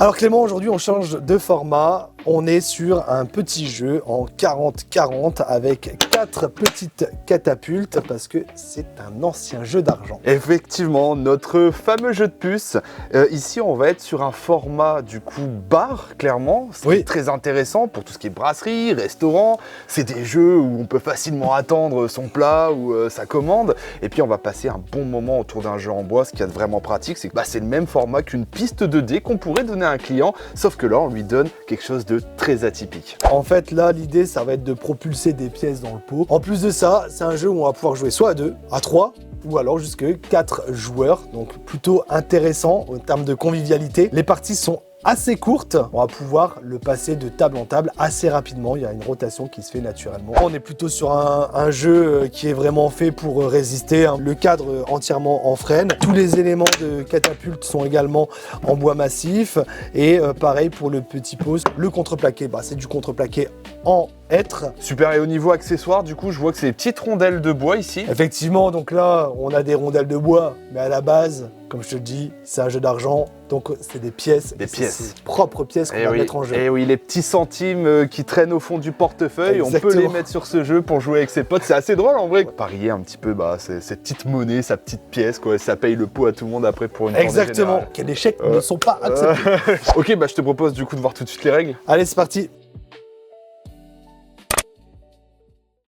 Alors Clément, aujourd'hui on change de format, on est sur un petit jeu en 40-40 avec 4 petites catapultes parce que c'est un ancien jeu d'argent. Effectivement, notre fameux jeu de puces. Ici, on va être sur un format du coup bar, clairement. C'est très intéressant pour tout ce qui est brasserie, restaurant. C'est des jeux où on peut facilement attendre son plat ou sa commande. Et puis, on va passer un bon moment autour d'un jeu en bois. Ce qui est vraiment pratique, c'est que c'est le même format qu'une piste de dés qu'on pourrait donner à un client. Sauf que là, on lui donne quelque chose de très atypique. En fait, là, l'idée, ça va être de propulser des pièces dans le pot. En plus de ça, c'est un jeu où on va pouvoir jouer soit à 2, à 3, ou alors jusque 4 joueurs, donc plutôt intéressant en termes de convivialité. Les parties sont assez courtes, on va pouvoir le passer de table en table assez rapidement, il y a une rotation qui se fait naturellement. On est plutôt sur un jeu qui est vraiment fait pour résister, hein. Le cadre entièrement en frêne, tous les éléments de catapulte sont également en bois massif et pareil pour le petit pose. Le contreplaqué, c'est du contreplaqué en hêtre. Super, et au niveau accessoires, du coup, je vois que c'est des petites rondelles de bois ici. Effectivement, donc là, on a des rondelles de bois, mais à la base, comme je te le dis, c'est un jeu d'argent, donc c'est des pièces. Des pièces. C'est propres pièces qu'on va mettre en jeu. Et oui, les petits centimes qui traînent au fond du portefeuille, Exactement. On peut les mettre sur ce jeu pour jouer avec ses potes. C'est assez drôle en vrai. Parier un petit peu cette petite monnaie, sa petite pièce, quoi. Ça paye le pot à tout le monde après pour une journée Exactement. générale. Quels échecs ne sont pas acceptés. Ok, je te propose du coup de voir tout de suite les règles. Allez, c'est parti.